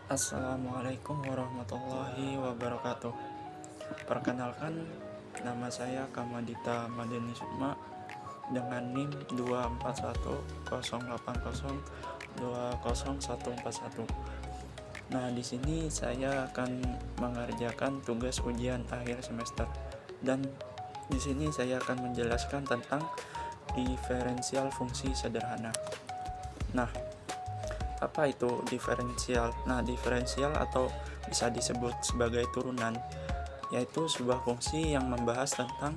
Assalamualaikum warahmatullahi wabarakatuh. Perkenalkan, nama saya Kamadita Madeni Sukma dengan NIM 24108020141. Nah, di sini saya akan mengerjakan tugas ujian akhir semester dan di sini saya akan menjelaskan tentang diferensial fungsi sederhana. Nah, apa itu diferensial? Nah, diferensial atau bisa disebut sebagai turunan, yaitu sebuah fungsi yang membahas tentang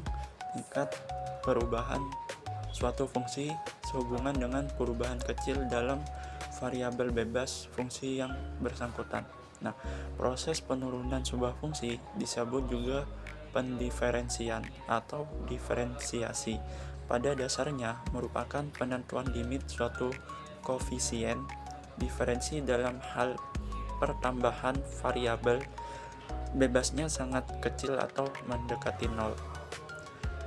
tingkat perubahan suatu fungsi sehubungan dengan perubahan kecil dalam variabel bebas fungsi yang bersangkutan. Nah, proses penurunan sebuah fungsi disebut juga pendiferensian atau diferensiasi. Pada dasarnya merupakan penentuan limit suatu koefisien diferensi dalam hal pertambahan variabel bebasnya sangat kecil atau mendekati nol.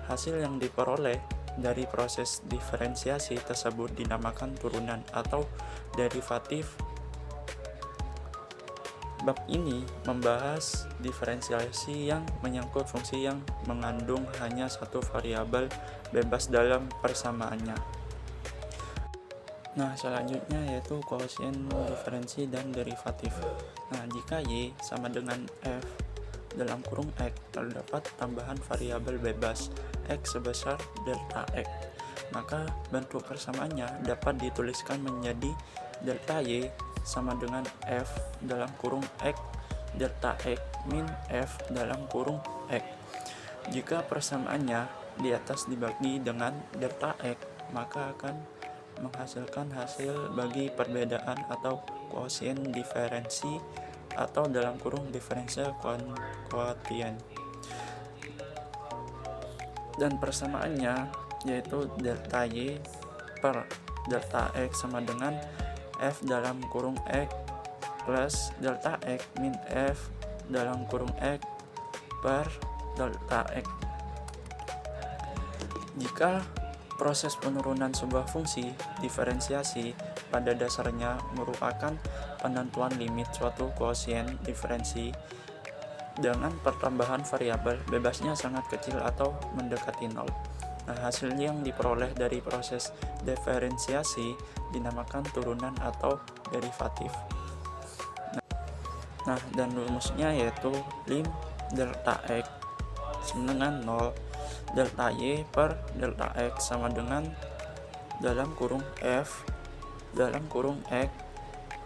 Hasil yang diperoleh dari proses diferensiasi tersebut dinamakan turunan atau derivatif. Bab ini membahas diferensiasi yang menyangkut fungsi yang mengandung hanya satu variabel bebas dalam persamaannya. Nah, selanjutnya yaitu koefisien diferensi dan derivatif. Nah, jika Y sama dengan F dalam kurung X, terdapat tambahan variabel bebas X sebesar delta X, maka bentuk persamaannya dapat dituliskan menjadi delta Y sama dengan F dalam kurung X delta X min F dalam kurung X. Jika persamaannya di atas dibagi dengan delta X, maka akan menghasilkan hasil bagi perbedaan atau koefisien diferensi atau dalam kurung diferensial kuotient. Dan persamaannya yaitu delta Y per delta X sama dengan F dalam kurung X plus delta X min F dalam kurung X per delta X. Jika proses penurunan sebuah fungsi diferensiasi pada dasarnya merupakan penentuan limit suatu koefisien diferensi dengan pertambahan variabel bebasnya sangat kecil atau mendekati nol. Nah, hasil yang diperoleh dari proses diferensiasi dinamakan turunan atau derivatif. Nah, dan rumusnya yaitu lim delta X sama dengan 0, delta Y per delta X sama dengan dalam kurung F dalam kurung X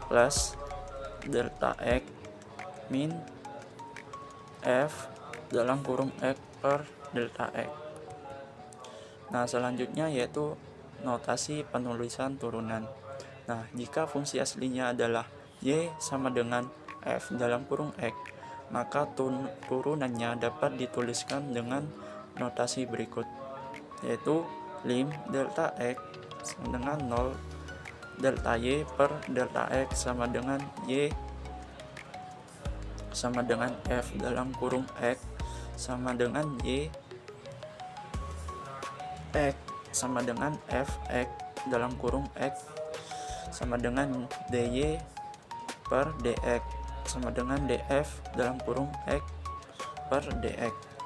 plus delta X min F dalam kurung X per delta X. Nah, selanjutnya yaitu notasi penulisan turunan. Nah, jika fungsi aslinya adalah Y sama dengan F dalam kurung X, maka turunannya dapat dituliskan dengan notasi berikut, yaitu lim delta X sama dengan 0, delta Y per delta X sama dengan Y sama dengan F dalam kurung X sama dengan Y X sama dengan Fx dalam kurung X sama dengan dy per dx sama dengan df dalam kurung X per dx.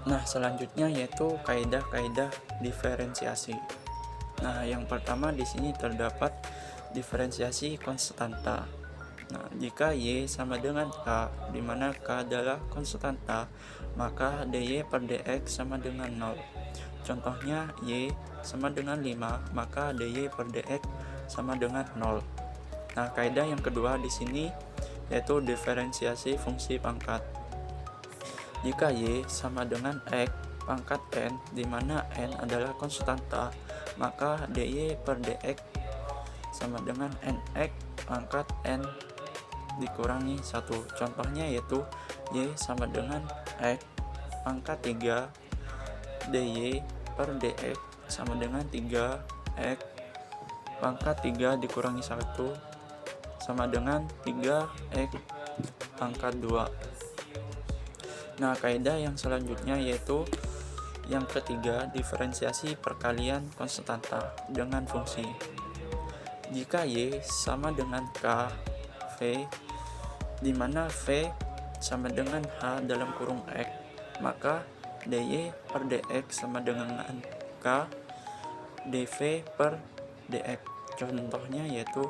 Nah, selanjutnya yaitu kaidah-kaidah diferensiasi. Nah, yang pertama di sini terdapat diferensiasi konstanta. Nah, jika Y sama dengan K, di mana K adalah konstanta, maka dy per dx sama dengan 0. Contohnya, Y sama dengan 5, maka dy per dx sama dengan 0. Nah, kaidah yang kedua di sini yaitu diferensiasi fungsi pangkat. Jika Y sama dengan X pangkat N, di mana N adalah konstanta, maka dy per dx sama dengan nx pangkat N dikurangi 1. Contohnya yaitu Y sama dengan X pangkat 3, dy per dx sama dengan 3x pangkat 3 dikurangi 1 sama dengan 3x pangkat 2. Nah, kaidah yang selanjutnya yaitu yang ketiga, diferensiasi perkalian konstanta dengan fungsi. Jika Y sama dengan K, V, di mana V sama dengan H dalam kurung X, maka dy per dx sama dengan K dv per dx. Contohnya yaitu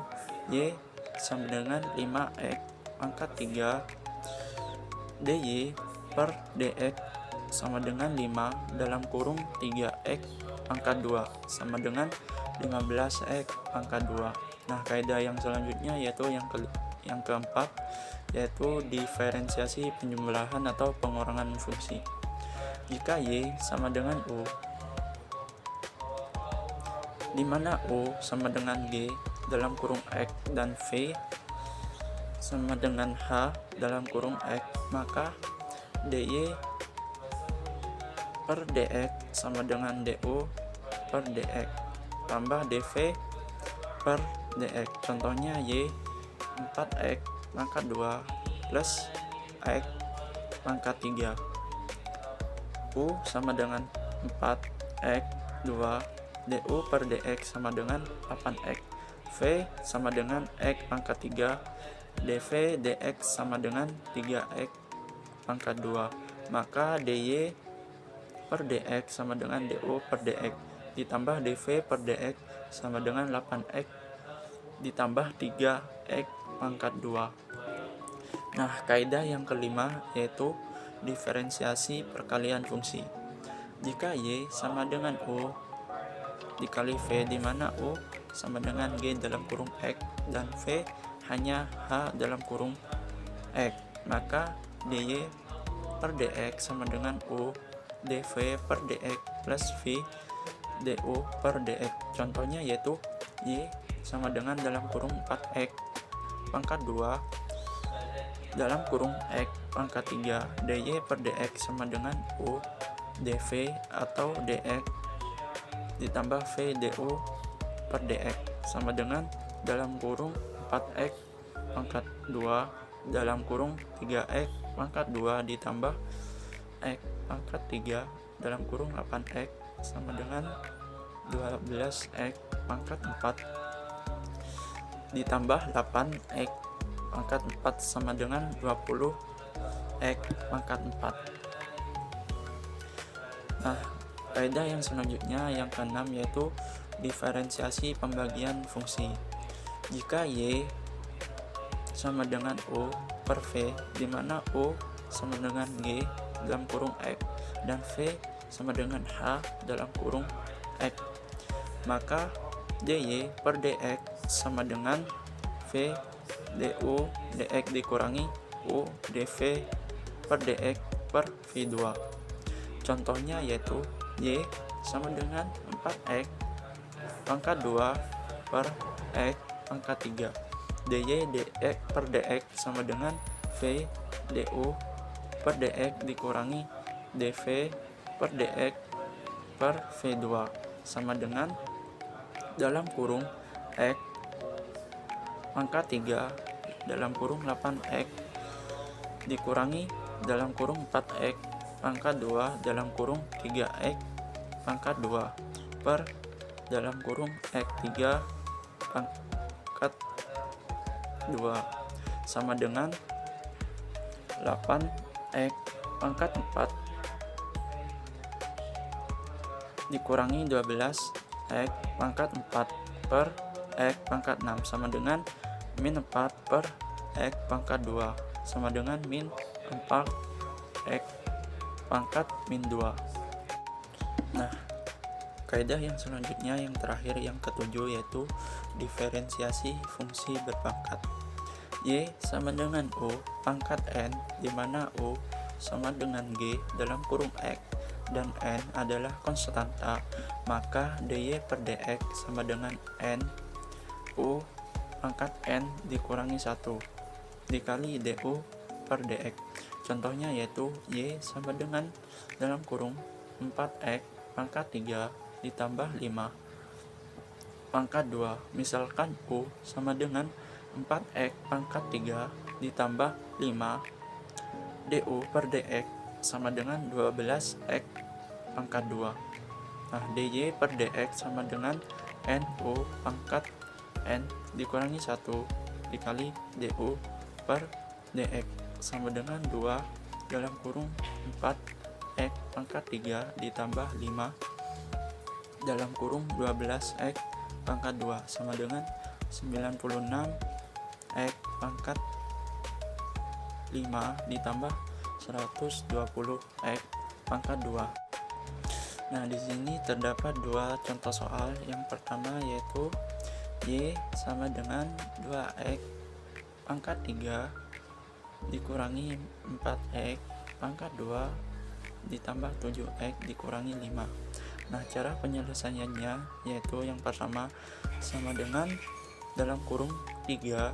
y sama dengan 5x pangkat 3 dy per dx sama dengan 5 dalam kurung 3x pangkat 2 sama dengan 15x pangkat 2. Nah, kaidah yang selanjutnya yaitu yang keempat, yaitu diferensiasi penjumlahan atau pengurangan fungsi. Jika y sama dengan u, di mana u sama dengan g dalam kurung x dan v sama dengan h dalam kurung x, maka dy per dx sama dengan du per dx tambah dv per dx. Contohnya y 4x pangkat 2 plus x pangkat 3. U sama dengan 4x 2 du per dx sama dengan 8x. V sama dengan x pangkat 3 dv dx sama dengan 3x pangkat 2. Maka dy per dx sama dengan du per dx ditambah dv per dx sama dengan 8x ditambah 3x pangkat 2. Nah, kaidah yang kelima yaitu diferensiasi perkalian fungsi. Jika y sama dengan u dikali v, di mana u sama dengan g dalam kurung x dan v hanya h dalam kurung x, maka dy per dx sama dengan u dv per dx plus v du per dx. Contohnya yaitu y sama dengan dalam kurung 4x pangkat 2 dalam kurung x pangkat 3 dy per dx sama dengan u dv atau dx ditambah v du per dx sama dengan dalam kurung 4x pangkat 2 dalam kurung 3x pangkat 2 ditambah x pangkat 3 dalam kurung 8x sama dengan 12x pangkat 4 ditambah 8x pangkat 4 sama dengan 20x pangkat 4. Nah, kaidah yang selanjutnya yang keenam yaitu diferensiasi pembagian fungsi. Jika y sama dengan u per v, di mana u sama dengan g dalam kurung x dan v sama dengan h dalam kurung x, maka dy per dx sama dengan v du dx dikurangi u dv per dx per v2. Contohnya yaitu y sama dengan 4x pangkat 2 per x pangkat 3 dy dx per dx sama dengan v du per dx dikurangi dv per dx per v2 sama dengan dalam kurung x pangkat 3 dalam kurung 8x dikurangi dalam kurung 4x pangkat 2 dalam kurung 3x pangkat 2 per dalam kurung x3 pangkat 2 sama dengan 8x pangkat 4 dikurangi 12x pangkat 4 per x pangkat 6 sama dengan min 4 per x pangkat 2 sama dengan min 4x pangkat min 2. Nah, kaidah yang selanjutnya yang terakhir yang ketujuh yaitu diferensiasi fungsi berpangkat. Y sama dengan u pangkat n, di mana u sama dengan g dalam kurung x dan n adalah konstanta, maka dy per dx sama dengan n u pangkat n dikurangi 1 dikali du per dx. Contohnya yaitu y sama dengan dalam kurung 4x pangkat 3 ditambah 5 pangkat 2. Misalkan u sama dengan 4x pangkat 3 ditambah 5 du per dx sama dengan 12x pangkat 2. Nah, dy per dx sama dengan nu pangkat n dikurangi 1 dikali du per dx sama dengan 2 dalam kurung 4x pangkat 3 ditambah 5 dalam kurung 12x pangkat 2 sama dengan 96x pangkat 5 ditambah 120x pangkat 2. Nah, di sini terdapat dua contoh soal. Yang pertama yaitu y sama dengan 2x pangkat 3 dikurangi 4x pangkat 2 ditambah 7x dikurangi 5. Nah, cara penyelesaiannya yaitu yang pertama sama dengan dalam kurung 3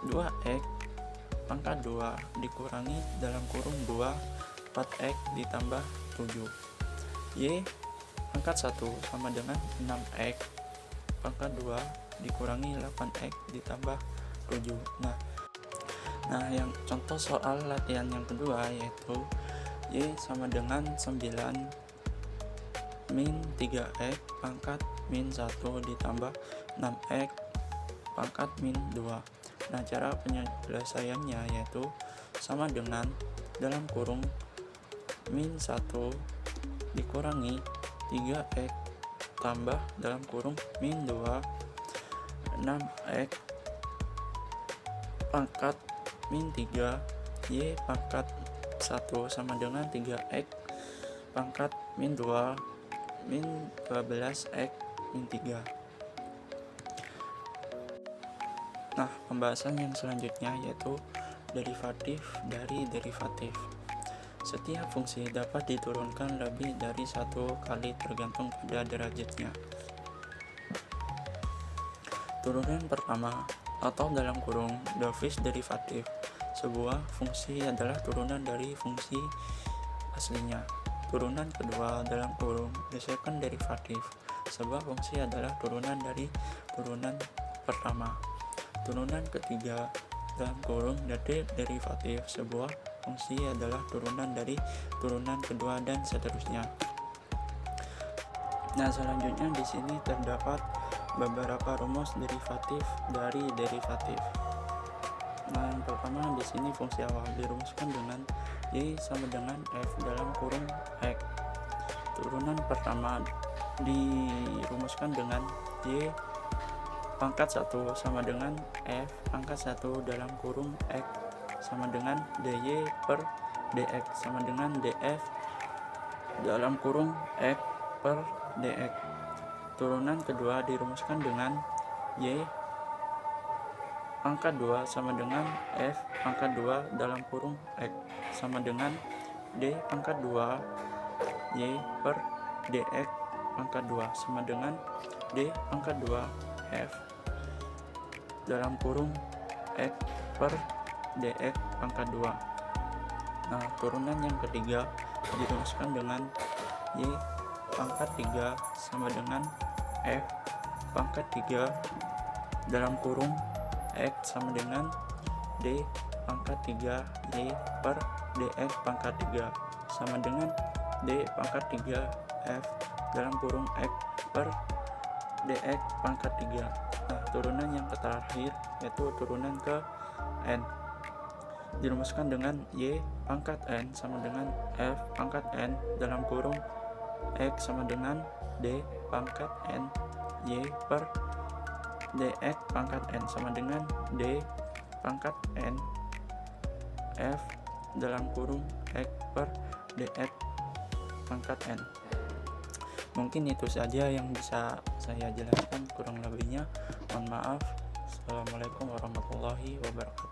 2x pangkat 2 dikurangi dalam kurung 2 4x ditambah 7. Y pangkat 1 sama dengan 6x pangkat 2 dikurangi 8x ditambah 7. Nah, yang contoh soal latihan yang kedua yaitu y sama dengan 9 min 3x pangkat min 1 ditambah 6x pangkat min 2. Nah, cara penyelesaiannya yaitu sama dengan dalam kurung min 1 dikurangi 3x tambah dalam kurung min 2 6x pangkat min 3 y pangkat 1 sama dengan 3x pangkat min 2 min 12x min 3. Nah, pembahasan yang selanjutnya yaitu derivatif dari derivatif. Setiap fungsi dapat diturunkan lebih dari satu kali tergantung pada derajatnya. Turunan pertama atau dalam kurung Davis derivatif. Sebuah fungsi adalah turunan dari fungsi aslinya. Turunan kedua dalam kurung the second derivative. Sebuah fungsi adalah turunan dari turunan pertama. Turunan ketiga dalam kurung the third derivative. Sebuah fungsi adalah turunan dari turunan kedua dan seterusnya. Nah, selanjutnya di sini terdapat beberapa rumus derivatif dari derivatif. Nah, yang pertama di sini fungsi awal dirumuskan dengan y sama dengan f dalam kurung x. Turunan pertama dirumuskan dengan y pangkat 1 sama dengan f pangkat 1 dalam kurung x sama dengan dy per dx sama dengan df dalam kurung x per dx. Turunan kedua dirumuskan dengan y pangkat 2 sama dengan f pangkat 2 dalam kurung x sama dengan d pangkat 2 y per dx pangkat 2 sama dengan d pangkat 2 f dalam kurung x per dx pangkat 2. Nah, turunan yang ketiga dirumuskan dengan y pangkat 3 sama dengan f pangkat 3 dalam kurung x sama dengan d pangkat 3 y per dx pangkat 3 sama dengan d pangkat 3 f dalam kurung x per dx pangkat 3. Nah, turunan yang terakhir yaitu turunan ke n dirumuskan dengan y pangkat n sama dengan f pangkat n dalam kurung x sama dengan d pangkat n y per dx pangkat n sama dengan d pangkat n f dalam kurung x per dx pangkat n. Mungkin itu saja yang bisa saya jelaskan, kurang lebihnya mohon maaf. Assalamualaikum warahmatullahi wabarakatuh.